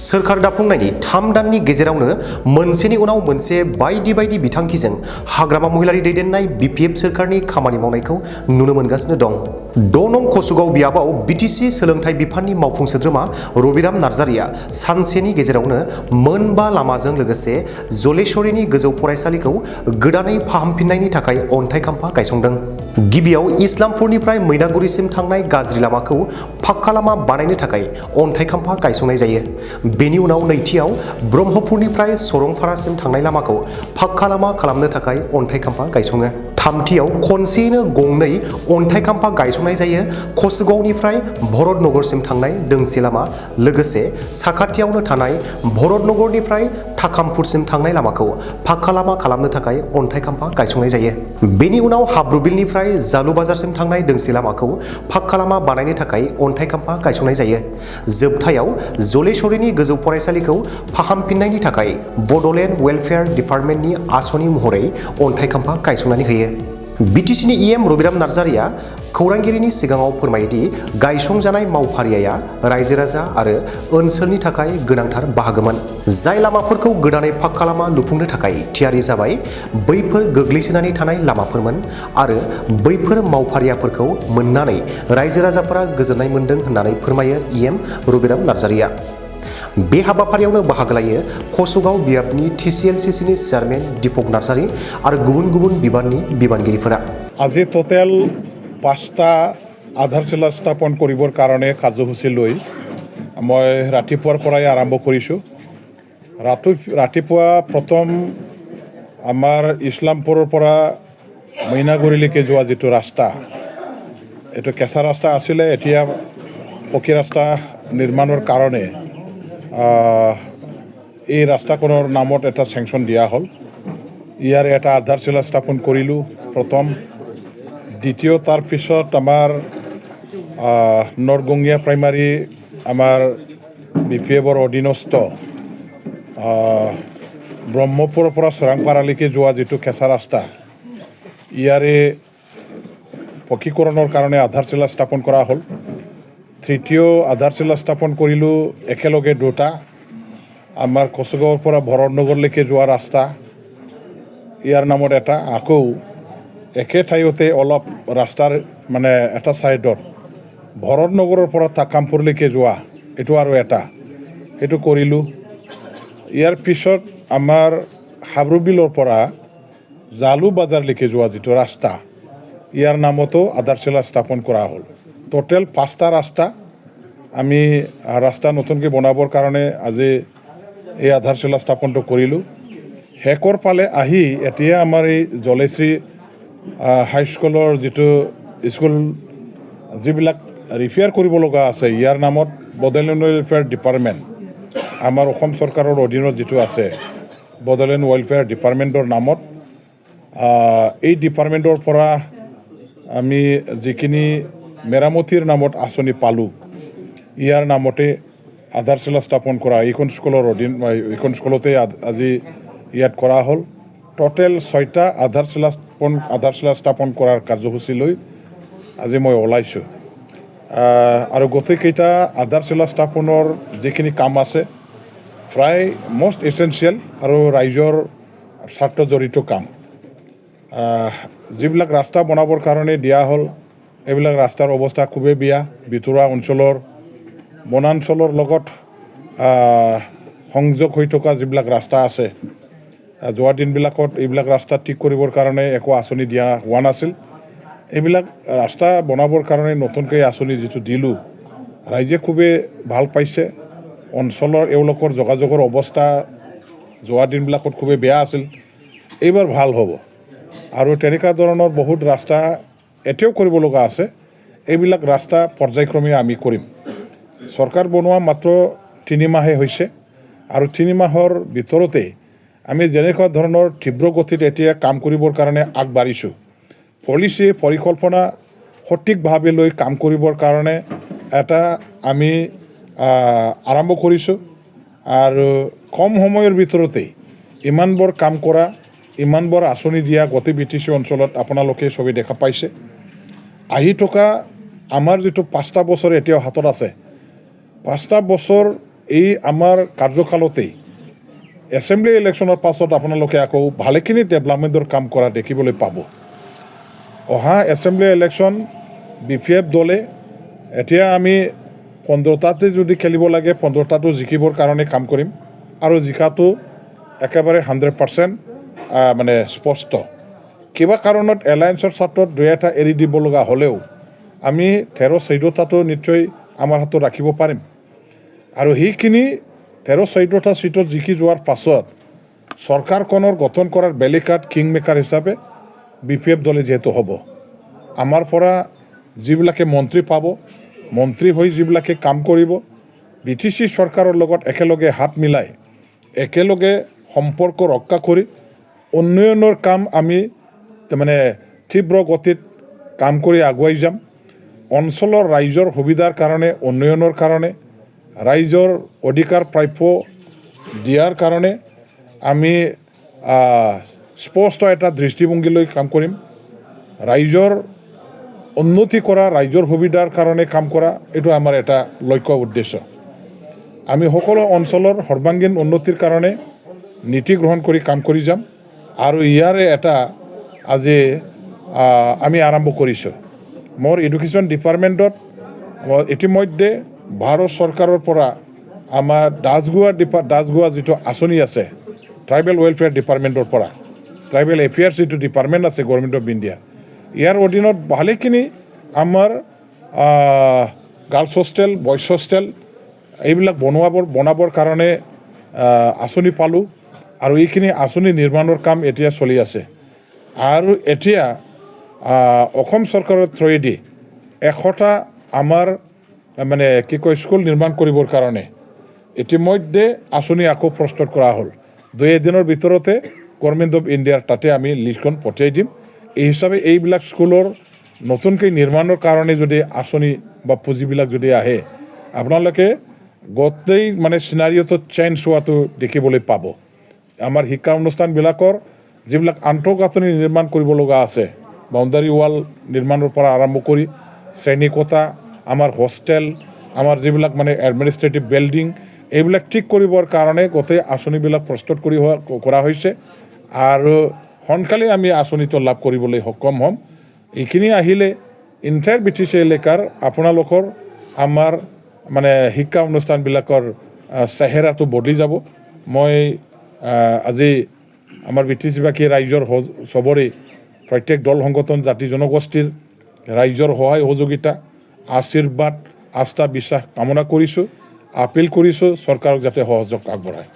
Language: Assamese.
सोरखार दाफुंनायनि 3 दाननि गेजेरावनो मोनसेनि उनाव मोनसे बायदि बायदि बिथांखिजों हाग्रामा महिलारि दैदेननाय बिपिएफ सोरखारनि खामानि मावनायखौ नुनो मोनगासिनो दं। 6 नं कसुगाव बियाबाव बिटिसि सोलोंथाइ बिफाननि मावफुं सोद्रोमा रबिराम नार्जारिया सानसेनि गेजेरावनो मोनबा लामाजों लोगोसे जलेश्वरीनि गोजौ फरायसालिखौ गोदानै फाहामफिननायनि थाखाय अन्थाइ खाम्फा गायसंदों। गिबियाव इस्लामपुरनिफ्राय मैनागुरिसिम थांनाय गाज्रि लामाखौ पाक्का लामा बानायनो थाखाय अन्थाइ खाम्फा गायसंनाय जायो। बेनि उनाव नैथियाव ब्रह्मपुरनिफ्राय सरंपारासिम थांनाय लामाखौ पाक्का लामा खालामनो थाखाय अन्थाइ खाम्फा गायसङो। थामथियाव खनसेयैनो गंनै अन्थाइ खाम्फा गायसंनाय जायो। कसुगावनिफ्राय भरतनगरसिम थांनाय दोंसे लामा लोगोसे साखाथियावनो थानाय भरतनगरनिफ्राय थाकामपुरसिम थांनाय लामाखौ पाक्का लामा खालामनो थाखाय अन्थाइ खाम्फा गायसंनाय जायो। बेनि उनाव हाब्रुबिलनिफ्राय जालुबाजारसिम थांनाय दोंसे लामाखौ पाक्का लामा बानायनो थाखाय अन्थाइ खाम्फा गायसंनाय जायो। जोबथायाव जलेश्वरीनि गोजौ फरायसालिखौ फाहामफिननायनि थाखाय बड'लेण्ड वेलफेयार डिपार्टमेन्टनि आसनि महरै अन्थाइ खाम्फा गायसंनानै होयो। बिटिसिनि इएम रबिराम नार्जारिया खौरांगिरिनि सिगाङाव फोरमायोदि गायसंजानाय मावफारिया रायजो राजा आरो ओनसोलनि थाखाय गोनांथार बाहागोमोन। जाय लामाफोरखौ गोदानै पाक्का लामा लुफुंनो थाखाय थियारि जाबाय बैफोर गोग्लैसोनानै थानाय लामाफोरमोन आरो बैफोर मावफारियाफोरखौ मोननानै रायजो राजाफोरा गोजोननाय मोन्दों होननानै फोरमायो इएम रबिराम नार्जारिया। बे हाबाफारियावनो बाहागो लायो कसुगाव बियाबनि टिसिएलसिसिनि चेयारमेन दीपक नार्जारी आरो गुबुन गुबुन बिबाननि बिबानगिरिफोरा। আজি টোটেল 5টা আধাৰশিলা স্থাপন কৰিবৰ কাৰণে কাৰ্যসূচী লৈ মই ৰাতিপুৱাৰ পৰাই আৰম্ভ কৰিছোঁ। ৰাতিপুৱা প্ৰথম আমাৰ ইছলামপুৰৰ পৰা মইনাগুৰিলৈকে যোৱা যিটো ৰাস্তা, এইটো কেঁচা ৰাস্তা আছিলে, এতিয়া পকী ৰাস্তা নিৰ্মাণৰ কাৰণে এই ৰাস্তাখনৰ নামত এটা চেংচন দিয়া হ'ল। ইয়াৰে এটা আধাৰশিলা স্থাপন কৰিলোঁ প্ৰথম। দ্বিতীয় তাৰপিছত আমাৰ নৰগঙীয়া প্ৰাইমাৰী আমাৰ বিপিএফৰ অধীনস্থ ব্ৰহ্মপুৰৰ পৰা চৰাংপাৰালৈকে যোৱা যিটো কেঁচা ৰাস্তা, ইয়াৰে পকীকৰণৰ কাৰণে আধাৰশিলা স্থাপন কৰা হ'ল। তৃতীয় আধাৰশিলা স্থাপন কৰিলোঁ একেলগে দুটা, আমাৰ কচুগাঁৱৰ পৰা ভৰতনগৰলৈকে যোৱা ৰাস্তা, ইয়াৰ নামত এটা। আকৌ একে ঠাইতে অলপ ৰাস্তাৰ মানে এটা ছাইডত ভৰতনগৰৰ পৰা তাকামপুৰলৈকে যোৱা, এইটো আৰু এটা, সেইটো কৰিলোঁ। ইয়াৰ পিছত আমাৰ হাব্ৰুবিলৰ পৰা জালুবাজাৰলৈকে যোৱা যিটো ৰাস্তা, ইয়াৰ নামতো আধাৰশিলা স্থাপন কৰা হ'ল। টোটেল 5টা ৰাস্তা আমি ৰাস্তা নতুনকৈ বনাবৰ কাৰণে আজি এই আধাৰশিলা স্থাপনটো কৰিলোঁ। শেষৰ ফালে আহি এতিয়া আমাৰ এই জলেশ্ৰী হাইস্কুলৰ যিটো স্কুল যিবিলাক ৰিপেয়াৰ কৰিব লগা আছে, ইয়াৰ নামত বডোলেণ্ড ৱেলফেয়াৰ ডিপাৰ্টমেণ্ট, আমাৰ অসম চৰকাৰৰ অধীনত যিটো আছে বডোলেণ্ড ৱেলফেয়াৰ ডিপাৰ্টমেণ্টৰ নামত, এই ডিপাৰ্টমেণ্টৰ পৰা আমি যিখিনি মেৰামতিৰ নামত আঁচনি পালোঁ, ইয়াৰ নামতে আধাৰশিলা স্থাপন কৰা এইখন স্কুলতে আজি ইয়াত কৰা হ'ল। টোটেল 6টা আধাৰশিলা স্থাপন কৰাৰ কাৰ্যসূচী লৈ আজি মই ওলাইছোঁ। আৰু গোটেইকেইটা আধাৰশিলা স্থাপনৰ যিখিনি কাম আছে প্ৰায় মষ্ট এচেঞ্চিয়েল আৰু ৰাইজৰ স্বাৰ্থ জড়িত কাম। যিবিলাক ৰাস্তা বনাবৰ কাৰণে দিয়া হ'ল, এইবিলাক ৰাস্তাৰ অৱস্থা খুবেই বেয়া। ভিতৰুৱা অঞ্চলৰ বনাঞ্চলৰ লগত সংযোগ হৈ থকা যিবিলাক ৰাস্তা আছে, যোৱা দিনবিলাকত এইবিলাক ৰাস্তা ঠিক কৰিবৰ কাৰণে একো আঁচনি দিয়া হোৱা নাছিল। এইবিলাক ৰাস্তা বনাবৰ কাৰণে নতুনকৈ আঁচনি যিটো দিলোঁ, ৰাইজে খুবেই ভাল পাইছে। অঞ্চলৰ এওঁলোকৰ যোগাযোগৰ অৱস্থা যোৱা দিনবিলাকত খুবেই বেয়া আছিল, এইবাৰ ভাল হ'ব। আৰু তেনেকুৱা ধৰণৰ বহুত ৰাস্তা এতিয়াও কৰিব লগা আছে। এইবিলাক ৰাস্তা পৰ্যায়ক্ৰমে আমি কৰিম। চৰকাৰ বনোৱা মাত্ৰ 3 মাহে হৈছে আৰু 3 মাহৰ ভিতৰতে আমি যেনেকুৱা ধৰণৰ তীব্ৰ গতিত এতিয়া কাম কৰিবৰ কাৰণে আগবাঢ়িছোঁ, পলিচি পৰিকল্পনা সঠিকভাৱে লৈ কাম কৰিবৰ কাৰণে এটা আমি আৰম্ভ কৰিছোঁ। আৰু কম সময়ৰ ভিতৰতে ইমানবোৰ কাম কৰা, ইমানবোৰ আঁচনি দিয়া গোটেই বিটিচি অঞ্চলত আপোনালোকে চবেই দেখা পাইছে। আহি থকা আমাৰ যিটো 5টা বছৰ এতিয়াও হাতত আছে, 5টা বছৰ এই আমাৰ কাৰ্যকালতেই এছেম্বলি ইলেকশ্যনৰ পাছত আপোনালোকে আকৌ ভালেখিনি ডেভেলপমেণ্টৰ কাম কৰা দেখিবলৈ পাব। অহা এছেম্বলি ইলেকশ্যন BPF দলে এতিয়া আমি 15টাতে যদি খেলিব লাগে 15টাটো জিকিবৰ কাৰণে কাম কৰিম আৰু জিকাটো একেবাৰে 100% মানে স্পষ্ট। কিবা কাৰণত এলায়েন্সৰ ছাত্ৰত 2-এটা এৰি দিব লগা হ'লেও আমি 13-14টাটো নিশ্চয় আমাৰ হাতত ৰাখিব পাৰিম আৰু সেইখিনি 13-14টা চিটত জিকি যোৱাৰ পাছত চৰকাৰখনৰ গঠন কৰাৰ বেলিকাত কিং মেকাৰ হিচাপে BPF দলে যিহেতু হ'ব, আমাৰ পৰা যিবিলাকে মন্ত্ৰী পাব, মন্ত্ৰী হৈ যিবিলাকে কাম কৰিব, BTC চৰকাৰৰ লগত একেলগে হাত মিলাই একেলগে সম্পৰ্ক ৰক্ষা কৰি উন্নয়নৰ কাম আমি মানে তীব্ৰ গতিত কাম কৰি আগুৱাই যাম। অঞ্চলৰ ৰাইজৰ সুবিধাৰ কাৰণে, উন্নয়নৰ কাৰণে, ৰাইজৰ অধিকাৰ প্ৰাপ্য দিয়াৰ কাৰণে আমি স্পষ্ট এটা দৃষ্টিভংগী লৈ কাম কৰিম। ৰাইজৰ উন্নতি কৰা, ৰাইজৰ সুবিধাৰ কাৰণে কাম কৰা, এইটো আমাৰ এটা লক্ষ্য উদ্দেশ্য। আমি সকলো অঞ্চলৰ সৰ্বাংগীন উন্নতিৰ কাৰণে নীতি গ্ৰহণ কৰি কাম কৰি যাম আৰু ইয়াৰে এটা আজি আমি আৰম্ভ কৰিছোঁ। মোৰ এডুকেশ্যন ডিপাৰ্টমেণ্টত ইতিমধ্যে ভাৰত চৰকাৰৰ পৰা আমাৰ দাসগুৱা যিটো আঁচনি আছে ট্ৰাইবেল ৱেলফেয়াৰ ডিপাৰ্টমেণ্টৰ পৰা, ট্ৰাইবেল এফেয়াৰ্ছ যিটো ডিপাৰ্টমেণ্ট আছে গভৰ্ণমেণ্ট অফ ইণ্ডিয়া, ইয়াৰ অধীনত ভালেখিনি আমাৰ গাৰ্লছ হোষ্টেল, বইজ হোষ্টেল এইবিলাক বনাবৰ কাৰণে আঁচনি পালোঁ আৰু এইখিনি আঁচনি নিৰ্মাণৰ কাম এতিয়া চলি আছে। আৰু এতিয়া অসম চৰকাৰৰ থ্ৰুৱেদি 100টা আমাৰ মানে কি কয় স্কুল নিৰ্মাণ কৰিবৰ কাৰণে ইতিমধ্যে আঁচনি আকৌ প্ৰস্তুত কৰা হ'ল। 2 দিনৰ ভিতৰতে গভৰ্ণমেণ্ট অফ ইণ্ডিয়াৰ তাতে আমি লিষ্টখন পঠিয়াই দিম। এই হিচাপে এইবিলাক স্কুলৰ নতুনকৈ নিৰ্মাণৰ কাৰণে যদি আঁচনি বা পুঁজিবিলাক যদি আহে, আপোনালোকে গোটেই মানে চিনাৰিঅ'টো চেঞ্জ হোৱাটো দেখিবলৈ পাব। আমাৰ শিক্ষা অনুষ্ঠানবিলাকৰ যিবিলাক আন্তঃগাঁথনি নিৰ্মাণ কৰিব লগা আছে, বাউণ্ডাৰী ৱাল নিৰ্মাণৰ পৰা আৰম্ভ কৰি শ্ৰেণীকোঠা, আমাৰ হোষ্টেল, আমাৰ যিবিলাক মানে এডমিনিষ্ট্ৰেটিভ বিল্ডিং, এইবিলাক ঠিক কৰিবৰ কাৰণে গোটেই আঁচনিবিলাক প্ৰস্তুত কৰা হৈছে আৰু সোনকালে আমি আঁচনিটো লাভ কৰিবলৈ সক্ষম হ'ম। এইখিনি আহিলে ইণ্টাৰ BTC এলেকাৰ আপোনালোকৰ আমাৰ মানে শিক্ষা অনুষ্ঠানবিলাকৰ চেহেৰাটো বদলি যাব। মই আজি আমাৰ BTC-বাসী ৰাইজৰ চবৰে প্ৰত্যেক দল সংগঠন জাতি জনগোষ্ঠীৰ ৰাইজৰ সহায় সহযোগিতা, আশীৰ্বাদ, আস্থা, বিশ্বাস কামনা কৰিছোঁ, আপিল কৰিছোঁ চৰকাৰক যাতে সহযোগ আগবঢ়ায়।